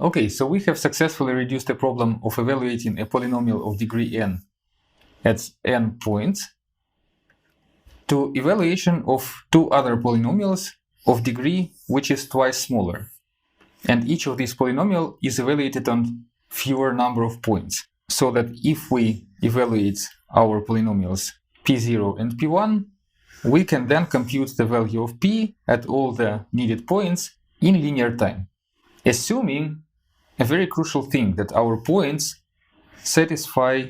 Okay, so we have successfully reduced the problem of evaluating a polynomial of degree n at n points to evaluation of two other polynomials of degree which is twice smaller. And each of these polynomials is evaluated on fewer number of points. So that if we evaluate our polynomials p0 and p1, we can then compute the value of p at all the needed points in linear time, assuming a very crucial thing, that our points satisfy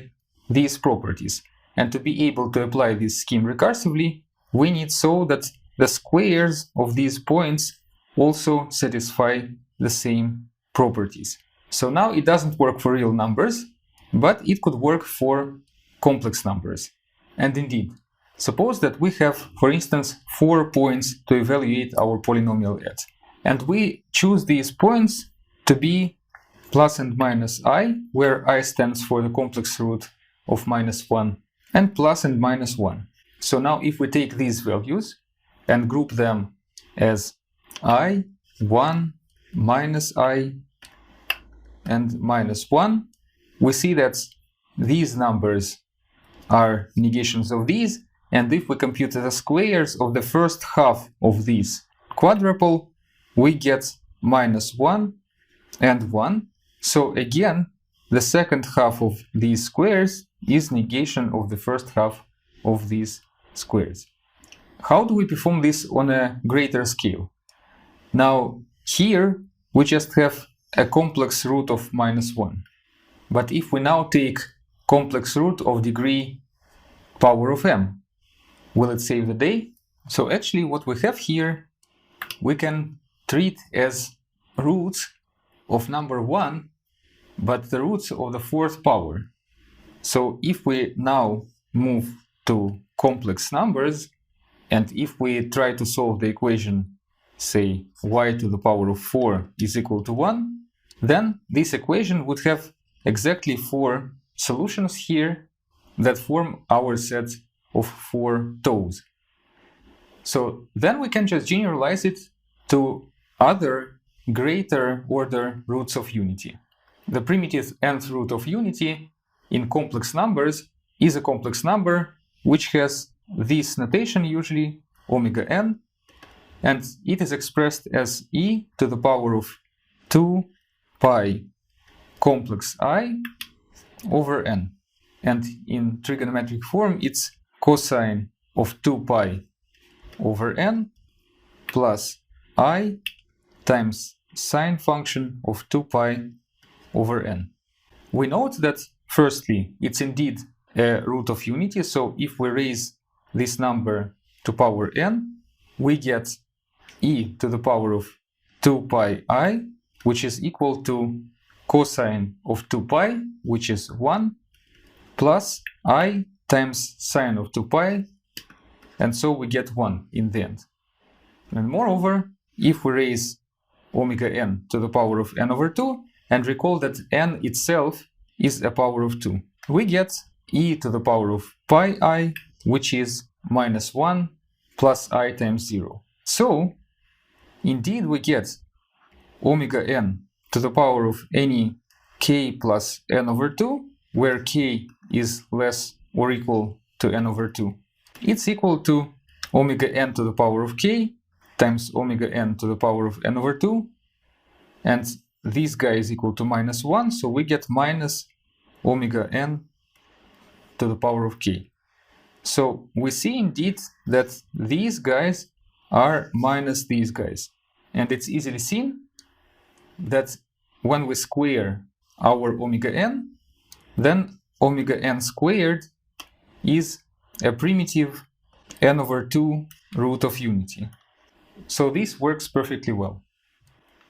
these properties. And to be able to apply this scheme recursively, we need so that the squares of these points also satisfy the same properties. So now it doesn't work for real numbers, but it could work for complex numbers. And indeed, suppose that we have, for instance, 4 points to evaluate our polynomial at. And we choose these points to be plus and minus I, where I stands for the complex root of -1, and plus and minus 1. So now if we take these values and group them as I, 1, minus I, and -1, we see that these numbers are negations of these, and if we compute the squares of the first half of this quadruple, we get -1 and 1. So again, the second half of these squares is negation of the first half of these squares. How do we perform this on a greater scale? Now, here we just have a complex root of -1. But if we now take complex root of degree power of m, will it save the day? So actually what we have here, we can treat as roots of number 1, but the roots of the 4th power. So if we now move to complex numbers, and if we try to solve the equation, say y to the power of 4 is equal to 1, then this equation would have exactly 4 solutions here that form our set of 4 toes. So then we can just generalize it to other greater order roots of unity. The primitive nth root of unity in complex numbers is a complex number which has this notation usually, omega n, and it is expressed as e to the power of 2 pi complex I over n. And in trigonometric form, it's cosine of 2 pi over n plus I times sine function of 2 pi over n. We note that, firstly, it's indeed a root of unity, so if we raise this number to power n, we get e to the power of 2 pi I, which is equal to cosine of 2 pi, which is 1, plus I times sine of 2 pi, and so we get 1 in the end. And moreover, if we raise omega n to the power of n over 2, and recall that n itself is a power of 2, we get e to the power of pi I, which is -1 plus I times 0. So, indeed we get omega n to the power of any k plus n over 2, where k is less or equal to n over 2. It's equal to omega n to the power of k times omega n to the power of n over 2, and this guy is equal to -1, so we get minus omega n to the power of k. So we see indeed that these guys are minus these guys, and it's easily seen that when we square our omega n, then omega n squared is a primitive n over 2 root of unity. So this works perfectly well.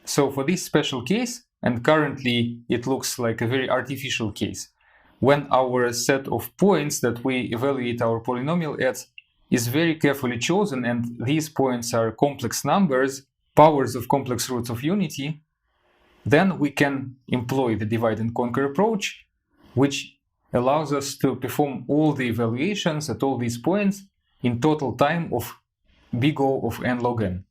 So for this special case, and currently it looks like a very artificial case, when our set of points that we evaluate our polynomial at is very carefully chosen, and these points are complex numbers, powers of complex roots of unity, then we can employ the divide and conquer approach, which allows us to perform all the evaluations at all these points in total time of big O of n log n.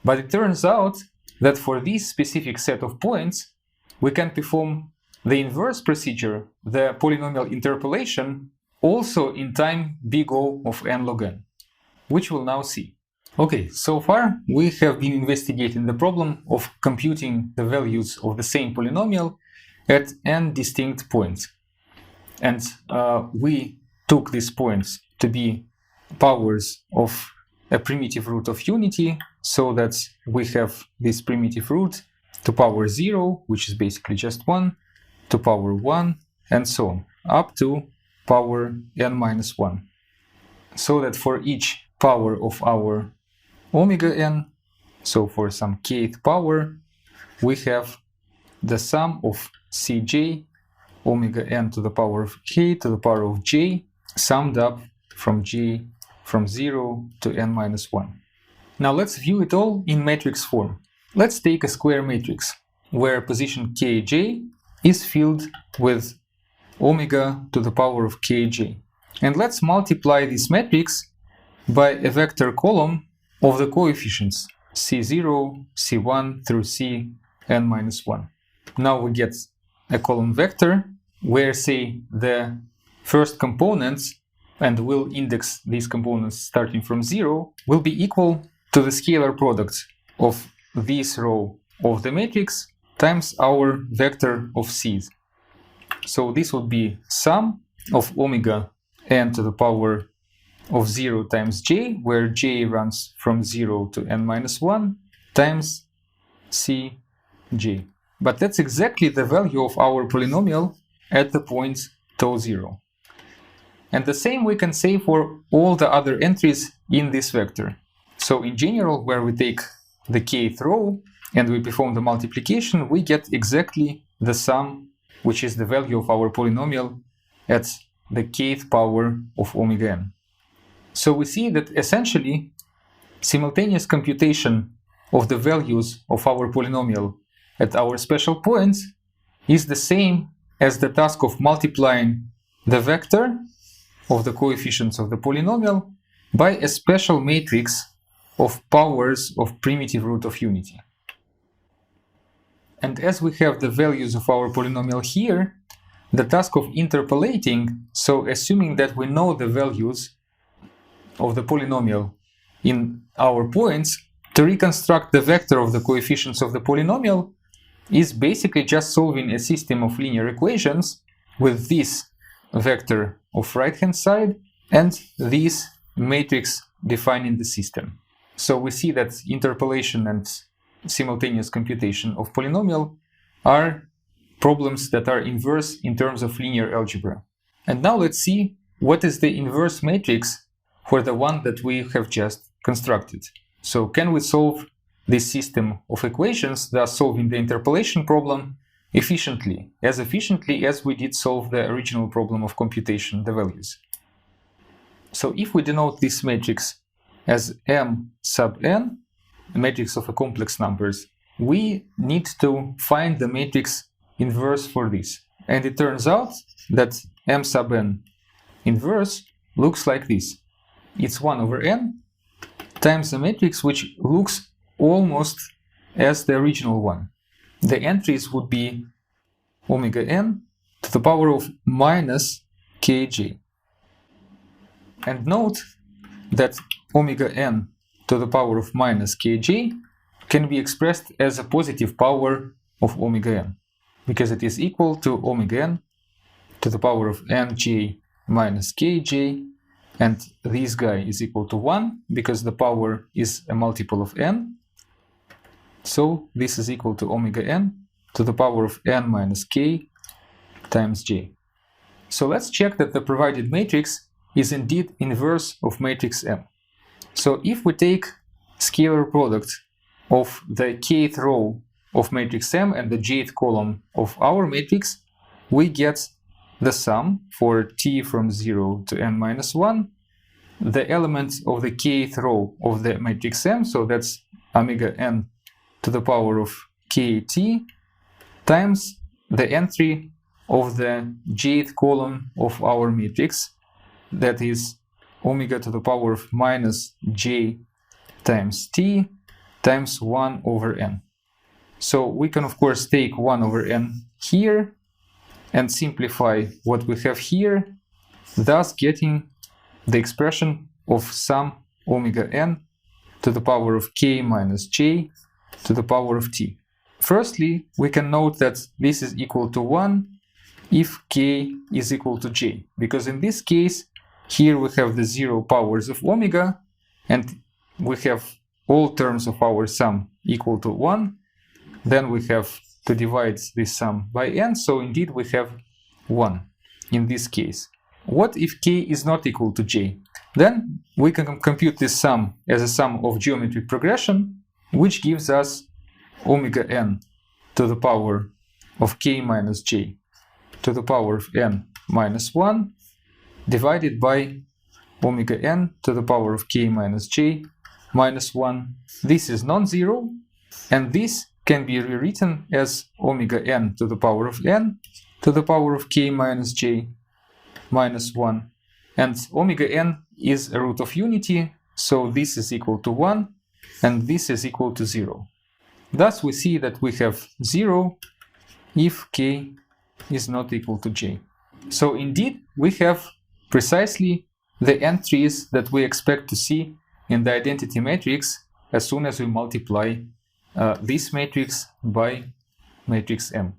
But it turns out that for this specific set of points, we can perform the inverse procedure, the polynomial interpolation, also in time big O of n log n, which we'll now see. Okay, so far we have been investigating the problem of computing the values of the same polynomial at n distinct points. And we took these points to be powers of a primitive root of unity, so that we have this primitive root to power 0, which is basically just 1, to power 1, and so on, up to power n minus 1. So that for each power of our omega n, so for some kth power, we have the sum of Cj omega n to the power of k to the power of j summed up from j from 0 to n minus 1. Now let's view it all in matrix form. Let's take a square matrix where position kj is filled with omega to the power of kj. And let's multiply this matrix by a vector column of the coefficients c0, c1 through cn minus 1. Now we get a column vector where, say, the first components, and we'll index these components starting from 0, will be equal to the scalar product of this row of the matrix times our vector of c's. So this would be sum of omega n to the power of 0 times j, where j runs from 0 to n minus 1, times cj. But that's exactly the value of our polynomial at the point tau 0. And the same we can say for all the other entries in this vector. So in general, where we take the kth row and we perform the multiplication, we get exactly the sum, which is the value of our polynomial at the kth power of omega n. So we see that essentially simultaneous computation of the values of our polynomial at our special points is the same as the task of multiplying the vector of the coefficients of the polynomial by a special matrix of powers of primitive root of unity. And as we have the values of our polynomial here, the task of interpolating, so assuming that we know the values of the polynomial in our points, to reconstruct the vector of the coefficients of the polynomial is basically just solving a system of linear equations with this vector of right-hand side and this matrix defining the system. So we see that interpolation and simultaneous computation of polynomial are problems that are inverse in terms of linear algebra. And now let's see what is the inverse matrix for the one that we have just constructed. So can we solve this system of equations, thus solving the interpolation problem efficiently as we did solve the original problem of computation, the values? So if we denote this matrix as M sub n, a matrix of a complex numbers, we need to find the matrix inverse for this. And it turns out that M sub n inverse looks like this. It's 1 over n times a matrix which looks almost as the original one. The entries would be omega n to the power of minus kj. And note that omega n to the power of minus kj can be expressed as a positive power of omega n, because it is equal to omega n to the power of nj minus kj, and this guy is equal to 1 because the power is a multiple of n. So this is equal to omega n to the power of n minus k times j. So let's check that the provided matrix is indeed inverse of matrix M. So if we take scalar product of the kth row of matrix M and the jth column of our matrix, we get the sum for t from 0 to n minus 1, the element of the kth row of the matrix M, so that's omega n to the power of kt, times the entry of the jth column of our matrix, that is omega to the power of minus j times t times 1 over n. So we can of course take 1 over n here and simplify what we have here, thus getting the expression of sum omega n to the power of k minus j to the power of t. Firstly, we can note that this is equal to 1 if k is equal to j, because in this case, here we have the 0 powers of omega, and we have all terms of our sum equal to 1. Then we have to divide this sum by n, so indeed we have 1 in this case. What if k is not equal to j? Then we can compute this sum as a sum of geometric progression, which gives us omega n to the power of k minus j to the power of n minus 1 divided by omega n to the power of k minus j minus 1. This is non-zero, and this can be rewritten as omega n to the power of n to the power of k minus j minus 1. And omega n is a root of unity, so this is equal to 1, and this is equal to 0. Thus we see that we have 0 if k is not equal to j. So indeed we have precisely the entries that we expect to see in the identity matrix as soon as we multiply this matrix by matrix M.